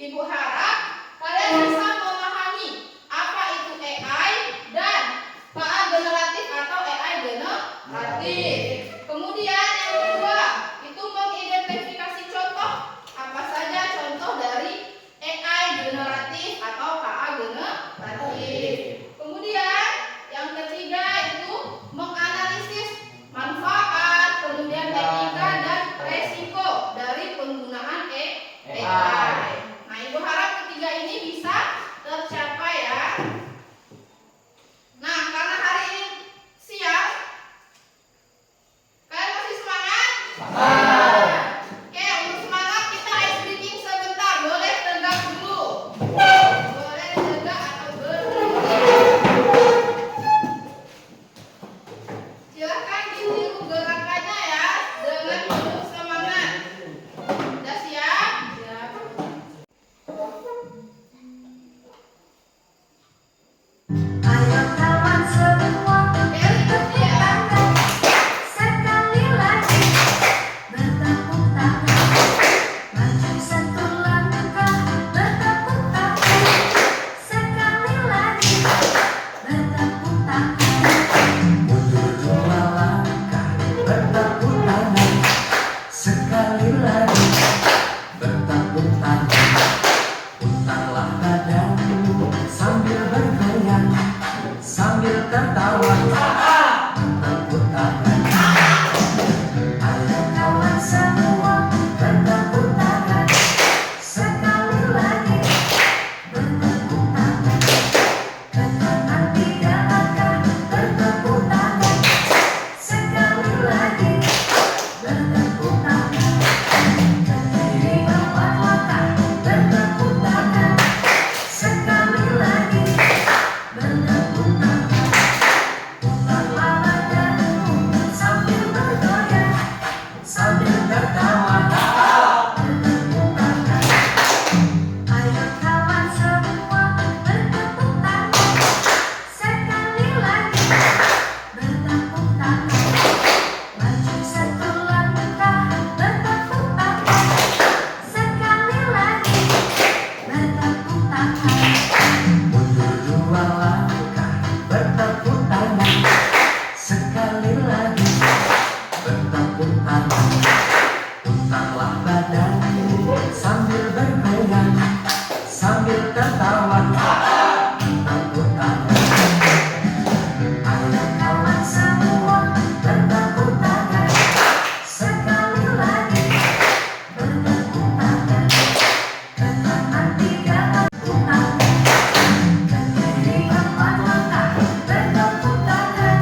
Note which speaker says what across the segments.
Speaker 1: Ibu harap kalian bisa memahami apa itu AI dan KA generatif atau AI generatif. Kemudian yang kedua itu mengidentifikasi contoh. Apa saja contoh dari AI generatif atau KA generatif. Kemudian yang ketiga itu menganalisis manfaat, kemudian etika dan resiko dari penggunaan AI. Nah, Ibu harap ketiga ini bisa tercapai ya. Nah, karena hari ini siang, kalian masih semangat? Semangat. Oke, untuk semangat kita ice breaking sebentar. Boleh tegak dulu. Boleh tegak atau berdiri. Silakan ditiru gerakannya ya dengan penuh semangat. Sudah siap? Siap.
Speaker 2: Ayo kawan semua, bertepuk tangan. Sekali lagi bertepuk tangan. Maju satu langkah, bertepuk tangan. Sekali lagi bertepuk tangan. Mundur dua langkah, bertepuk tangan. Sekali lagi bertepuk tangan. Putarlah badanmu sambil bergoyang, sambil tertawa. Bertepuk tangan. Ayo kawan semua, bertepuk tangan. Sekali lagi bertepuk tangan. Katakan tiga langkah, bertepuk tangan. Sekali lagi bertepuk tangan. Ke kiri empat langkah, bertepuk tangan. Sekali lagi bertepuk tangan. Putarlah badanmu sambil bergoyang, sambil tertawa. Bertepuk tangan. Ayo kawan semua, bertepuk tangan. Sekali lagi bertepuk tangan. Maju satu langkah, bertepuk tangan. Sekali lagi bertepuk tangan. Mundur dua langkah, bertepuk tangan. Sekali lagi bertepuk tangan. Putarlah badanmu sambil bergoyang, sambil tertawa. Bertepuk tangan. Ayo kawan semua, bertepuk tangan. Sekali lagi bertepuk tangan. Katakan tiga tepuk tangan. Ke kiri empat langkah, bertepuk tangan.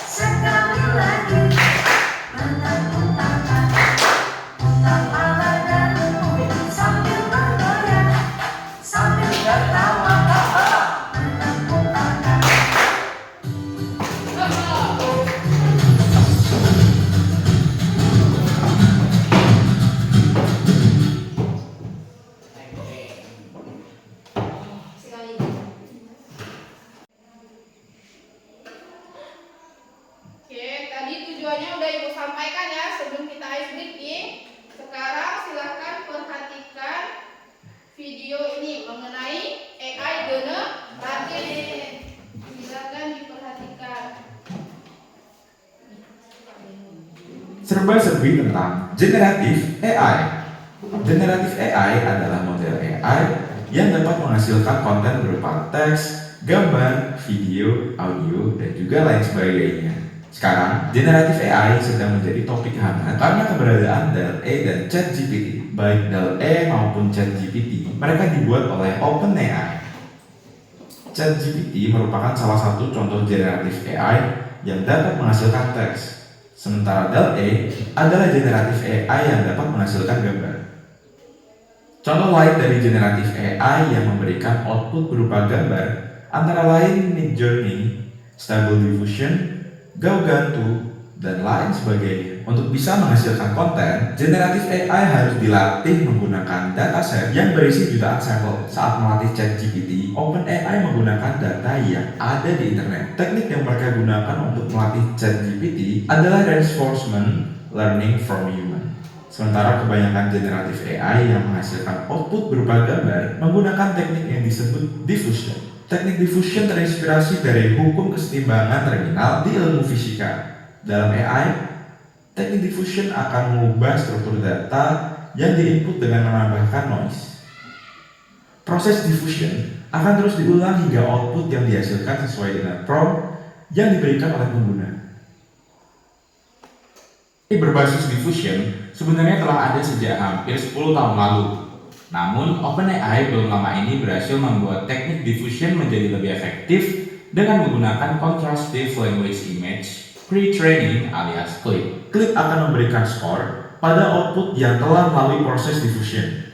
Speaker 2: Sekali lagi bertepuk tangan. Putarlah badanmu sambil bergoyang, sambil tertawa. Bertepuk tangan.
Speaker 1: Sekali. Oke, tadi tujuannya udah Ibu sampaikan ya sebelum kita ice breaking. Sekarang silakan perhatikan video ini mengenai AI generatif. Silakan diperhatikan.
Speaker 3: Serba-serbi tentang generatif AI. Generatif AI adalah model AI yang dapat menghasilkan konten berupa teks, gambar, video, audio, dan juga lain sebagainya. Sekarang, generatif AI sedang menjadi topik hangat karena keberadaan DALL-E dan ChatGPT. Baik DALL-E maupun ChatGPT, mereka dibuat oleh OpenAI. ChatGPT merupakan salah satu contoh generatif AI yang dapat menghasilkan teks. Sementara DALL-E adalah generatif AI yang dapat menghasilkan gambar. Contoh lain dari generatif AI yang memberikan output berupa gambar antara lain Midjourney, Stable Diffusion, Gauguin, dan lain sebagainya. Untuk bisa menghasilkan konten, generatif AI harus dilatih menggunakan dataset yang berisi jutaan sampel. Saat melatih ChatGPT, OpenAI menggunakan data yang ada di internet. Teknik yang mereka gunakan untuk melatih ChatGPT adalah reinforcement learning from human. Sementara kebanyakan generatif AI yang menghasilkan output berupa gambar menggunakan teknik yang disebut diffusion. Teknik diffusion terinspirasi dari hukum kesetimbangan terminal di ilmu fisika. Dalam AI, teknik diffusion akan mengubah struktur data yang diinput dengan menambahkan noise. Proses diffusion akan terus diulang hingga output yang dihasilkan sesuai dengan prompt yang diberikan oleh pengguna. Berbasis diffusion sebenarnya telah ada sejak hampir 10 tahun lalu. Namun, OpenAI belum lama ini berhasil membuat teknik diffusion menjadi lebih efektif dengan menggunakan Contrastive Language Image Pre-training alias CLIP. CLIP akan memberikan skor pada output yang telah melalui proses diffusion.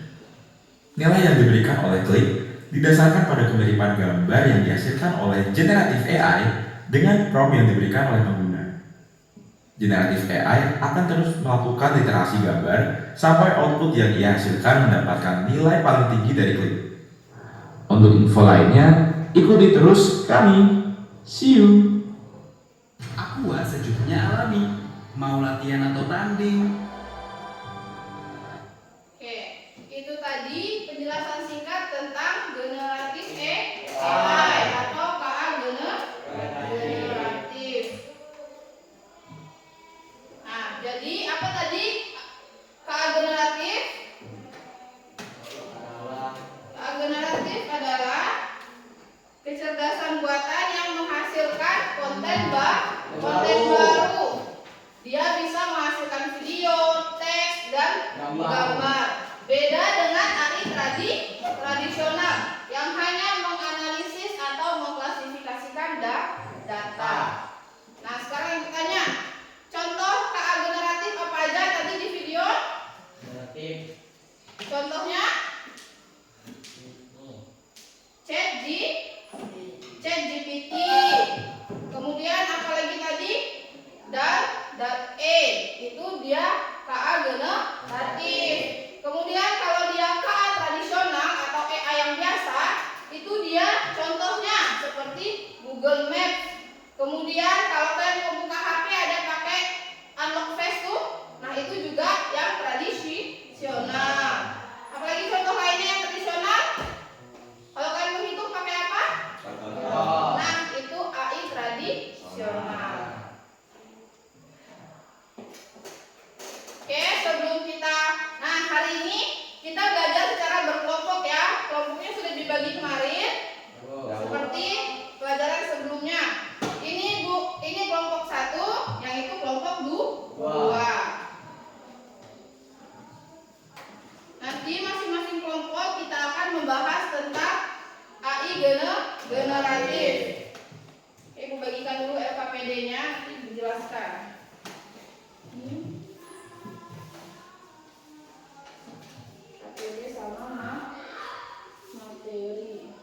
Speaker 3: Nilai yang diberikan oleh CLIP didasarkan pada kemiripan gambar yang dihasilkan oleh generatif AI dengan prompt yang diberikan oleh pengguna. Generatif AI akan terus melakukan literasi gambar sampai output yang ia hasilkan mendapatkan nilai paling tinggi dari CLIP. Untuk info lainnya, ikuti terus kami. See you!
Speaker 4: Aqua sejujurnya alami. Mau latihan atau tanding?
Speaker 1: Oke, itu tadi penjelasan singkat tentang generatif AI atau KA generatif. Nah, jadi apa tadi KA generatif? KA generatif adalah kecerdasan buatan yang menghasilkan konten baru. Dia bisa menghasilkan video, teks, dan gambar. Beda dengan AI tradisional yang hanya menganalisis atau mengklasifikasikan data. Nah, sekarang yang bertanya, contoh KA generatif apa aja tadi di video? Contohnya ChatGPT. Kemudian apa lagi tadi? .E itu dia KA generatif. Kemudian kalau dia KA tradisional atau AI yang biasa, itu dia contohnya seperti Google Maps. Kemudian kalau kalian mau buka HP ada pakai unlock face tuh. Nah, itu juga yang tradisional. Apalagi contoh lainnya yang tradisional? Kalau kalian menghitung pakai apa? Nah, itu AI tradisional. Oke, sebelum hari ini kita belajar secara berkelompok ya. Kelompoknya sudah dibagi kemarin. Seperti pelajaran sebelumnya. Ini kelompok 1, yang itu kelompok 2. Nanti masing-masing kelompok kita akan membahas tentang AI generatif. Ibu bagikan dulu LKPD-nya, nanti dijelaskan. LKPD sama materi.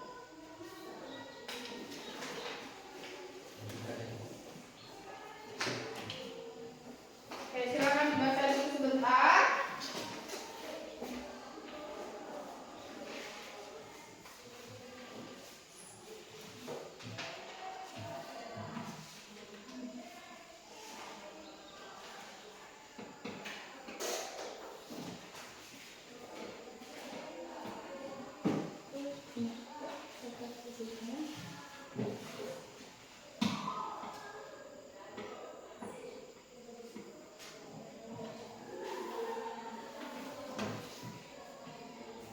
Speaker 1: Oke, silakan dibaca dulu sebentar.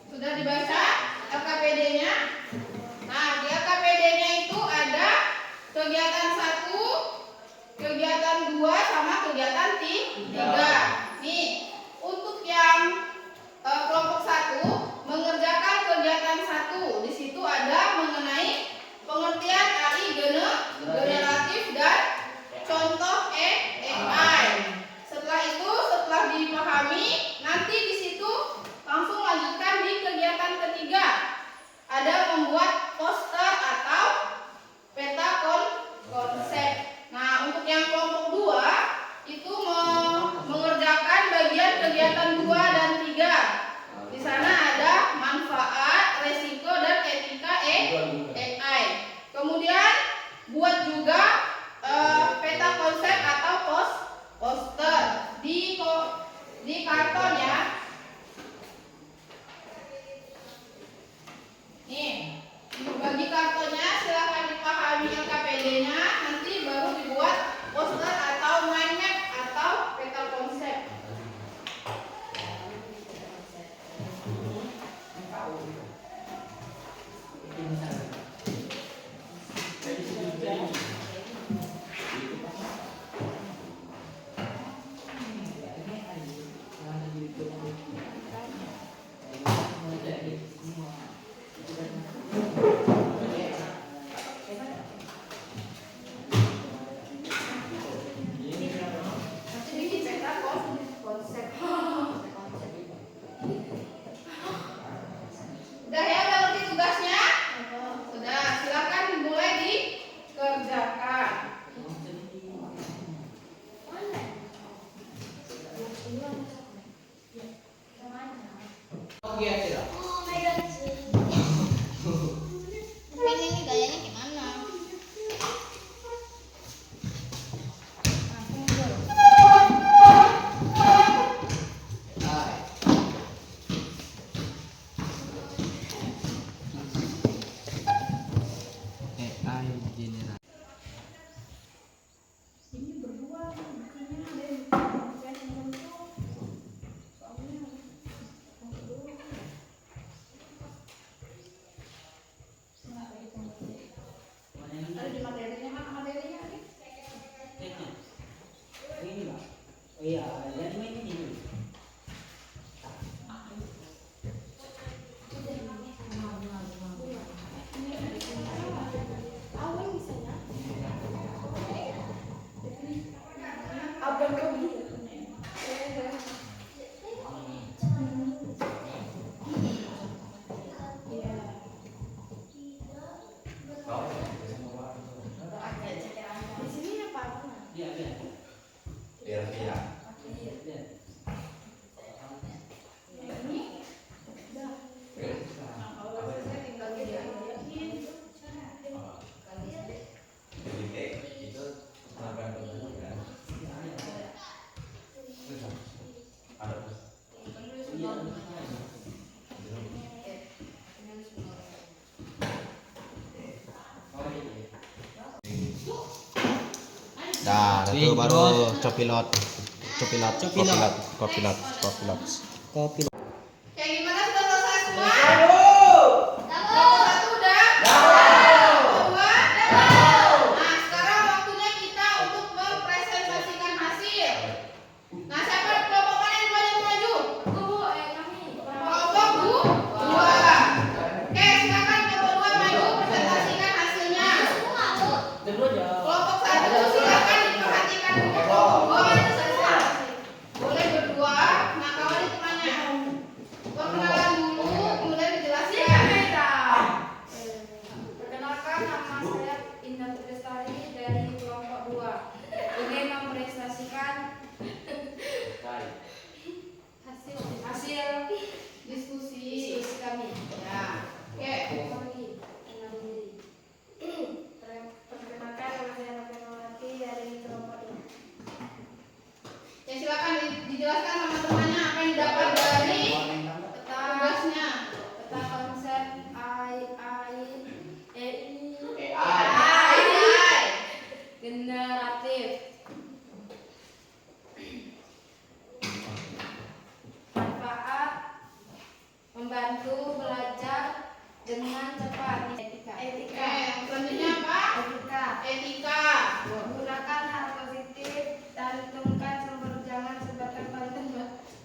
Speaker 1: Sudah dibaca LKPD-nya? Nah, di LKPD-nya itu ada kegiatan 1, kegiatan 2, sama kegiatan 3. Nih, untuk yang kelompok 1 mengerjakan kegiatan 1. Di situ ada mengenai pengertian AI generatif dan contoh AI. Setelah itu, setelah dipahami, nanti di situ langsung lanjutkan di kegiatan ketiga. Ada membuat poster atau peta konsep. Nah, untuk yang kelompok 2 itu mengerjakan bagian kegiatan 2 dan 3. Di sana ada manfaat, resiko, dan etika AI. Kemudian buat juga peta konsep atau poster. Di di karton ya. Nih, bagi kartonnya silahkan dipahami LKPD-nya, nanti baru dibuat poster atau mind map atau peta konsep. Nanti bikin peta konsep. Udah ya, udah ngerti tugasnya? Sudah, silakan mulai dikerjakan.
Speaker 5: Tapi ini gayanya gimana?
Speaker 4: AI general.
Speaker 1: Ada di materinya, mana materinya nih? Abang kamu. Di sini apa? Kalau selesai tinggal diajarin.
Speaker 6: Nah, itu baru copilot.
Speaker 1: Oke, gimana, sudah selesai semua? Kelompok satu udah? Kelompok dua? Nah, sekarang waktunya kita untuk mempresentasikan hasil. Nah, siapa kelompok mana yang duluan yang maju? Kelompok dua. Oke, silakan kelompok dua maju presentasikan hasilnya. Kelompok satu silakan diperhatikan dulu. Boleh selesai. Boleh berdua. Nah, kawan itu tanya. Perkenalan dulu, kemudian dijelaskan.
Speaker 7: Perkenalkan, nama saya Indah Lestari dari kelompok 2. Ingin mempresentasikan hasil
Speaker 1: Diskusi.
Speaker 7: kami.
Speaker 1: Ya. Oke.
Speaker 7: Perkenalkan, nama saya Novelati dari kelompok 2.
Speaker 1: Ya, silakan dijelaskan sama temannya apa yang didapat dari tugasnya.
Speaker 7: Peta konsep generatif. Manfaat membantu belajar dengan cepat.
Speaker 1: Oke, yang selanjutnya apa? Etika.
Speaker 7: Gunakan hal positif dan hitungkan sumber, jangan sebatas bantu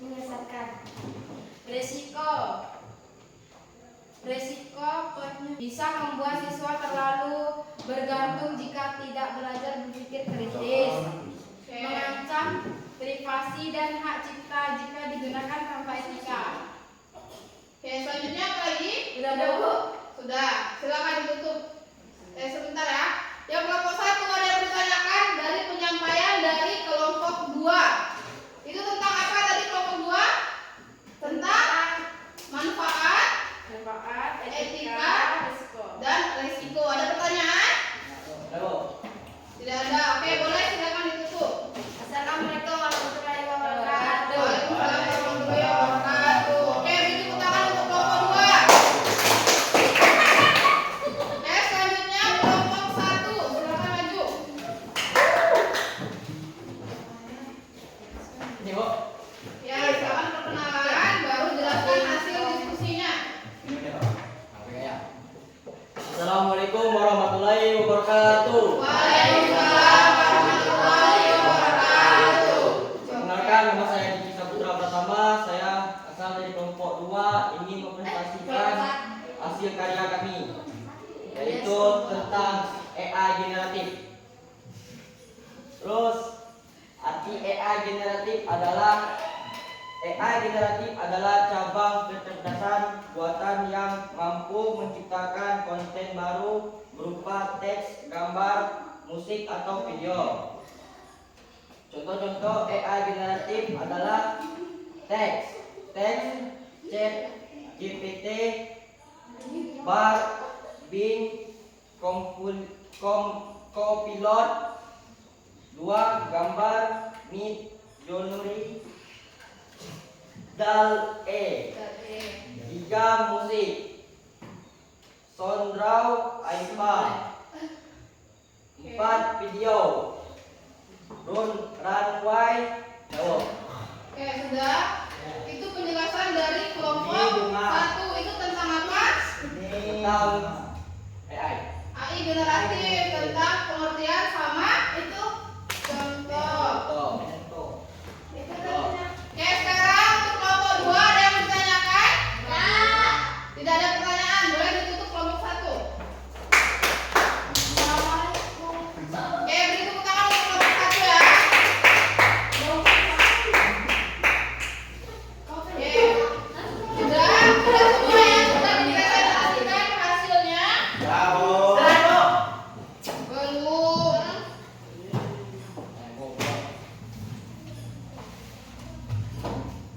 Speaker 7: menyesatkan. Resiko bisa membuat siswa terlalu bergantung jika tidak belajar berpikir kritis.
Speaker 1: Oke.
Speaker 7: Mengancam privasi dan hak cipta jika digunakan tanpa etika.
Speaker 1: Oke, selanjutnya apa lagi?
Speaker 7: Sudah, Bu?
Speaker 1: Sudah. Silakan ditutup. Sebentar ya. Yang kelompok satu ada yang ditanyakan dari penyampaian dari kelompok 2. Itu tentang apa tadi kelompok 2? Tentang manfaat, etika,
Speaker 7: resiko.
Speaker 1: dan resiko. Ada pertanyaan? Tidak ada. Oke, boleh silakan ditutup.
Speaker 7: Assalamualaikum warahmatullahi wabarakatuh.
Speaker 1: Waalaikumsalam
Speaker 4: Ini, Bu.
Speaker 1: Ya, silakan perkenalan, baru jelaskan hasil diskusinya.
Speaker 4: Assalamualaikum warahmatullahi wabarakatuh.
Speaker 1: Waalaikumsalam warahmatullahi wabarakatuh.
Speaker 4: Perkenalkan, nama saya Diki Saputra Pratama. Saya asal dari kelompok 2, ingin mempresentasikan hasil karya kami, yaitu tentang AI generatif. Terus, arti AI generatif adalah cabang kecerdasan buatan yang mampu menciptakan konten baru berupa teks, gambar, musik, atau video. Contoh-contoh AI generatif adalah teks, chat, GPT, Bard, Bing, Copilot. 2. Gambar, Mid Journey, DALL-E. 3. Musik, Soundraw, iPad. 4. Video, Runway, Jawab.
Speaker 1: Oke, sudah. Itu penjelasan dari kelompok
Speaker 4: Ini bunga.
Speaker 1: 1. Itu tentang apa?
Speaker 4: Tentang AI.
Speaker 1: AI generatif, tentang pengertian sama itu contoh. Oke, sekarang untuk kelompok 2 ada yang ditanyakan? Tidak ada pertanyaan, boleh ditutup kelompok 1. Oke, beri tepuk tangan untuk kelompok 1 ya. Oke, sudah semua ya, sudah dipresentasikan hasilnya? Belum.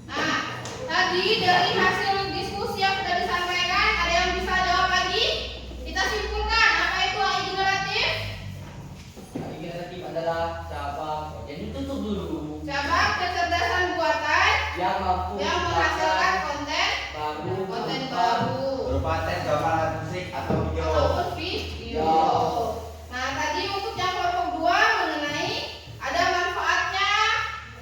Speaker 1: Nah, tadi dari hasil diskusi yang sudah disampaikan, ada yang bisa jawab lagi? Kita simpulkan, apa itu AI generatif?
Speaker 4: AI generatif adalah cabang, jadi tutup dulu,
Speaker 1: Cabang kecerdasan buatan
Speaker 4: yang mampu
Speaker 1: yang menghasilkan konten baru
Speaker 6: Berupa teks, gambar, musik, atau video.
Speaker 1: ataupun video. Nah, tadi untuk yang kelompok 2 mengenai ada manfaatnya,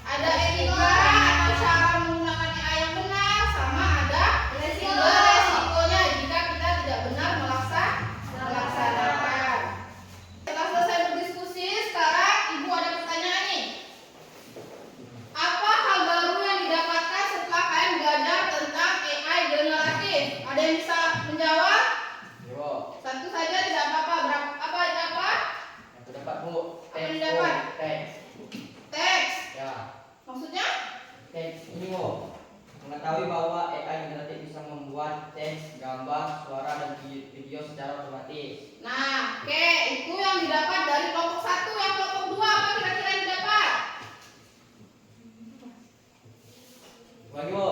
Speaker 1: ada etika atau cara menggunakan AI yang benar, sama ada resikonya jika kita tidak benar melaksanakan. Setelah selesai berdiskusi, sekarang Ibu ada pertanyaan nih. Apa hal baru yang didapatkan setelah kalian belajar tentang AI generatif? Ada yang bisa menjawab?
Speaker 4: Yo,
Speaker 1: Satu saja tidak apa-apa. Apa?
Speaker 4: aku dapat, Bu.
Speaker 1: Apa yang didapat?
Speaker 4: Teks.
Speaker 1: Teks.
Speaker 4: Ya,
Speaker 1: Maksudnya?
Speaker 4: teks ini, Bu. Mengetahui bahwa AI generatif bisa membuat teks, gambar, suara, dan video secara otomatis.
Speaker 1: Nah, oke, itu yang didapat dari kelompok 1. Yang kelompok 2 apa kira-kira yang didapat?
Speaker 4: Lagi, Bu.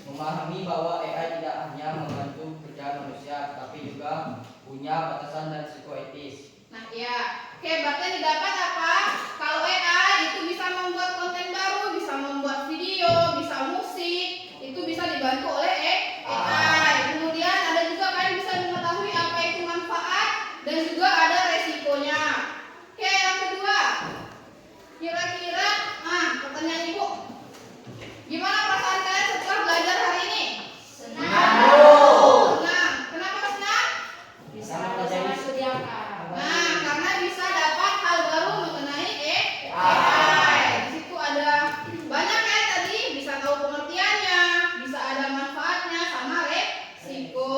Speaker 4: Memahami bahwa AI tidak hanya membantu pekerjaan manusia, tapi juga punya batasan dan risiko etis.
Speaker 1: Nah, ya. Oke, berarti yang didapat apa? Kalau AI itu bisa membuat konten baru, bisa membuat video, bisa musik, itu bisa dibantu oleh AI. Kemudian ada juga kalian bisa mengetahui apa itu manfaat dan juga ada resikonya. Oke, yang kedua. Kira-kira, pertanyaan Ibu. Gimana perasaan kalian setelah belajar hari ini? Senang. Kenapa senang?
Speaker 7: Bisa bersama sediakan.
Speaker 1: Nah, karena bisa dapat hal baru mengenai AI. Di situ ada banyak ya tadi, bisa tahu pengertiannya, bisa ada manfaatnya sama resiko.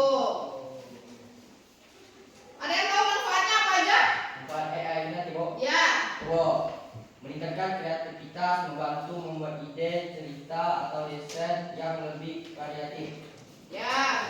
Speaker 1: Ada yang tahu manfaatnya apa aja?
Speaker 4: Manfaat AI generatif, Bu.
Speaker 1: Ya.
Speaker 4: Wow, meningkatkan kreativitas, membantu membuat ide, cerita, atau desain yang lebih variatif.
Speaker 1: Ya,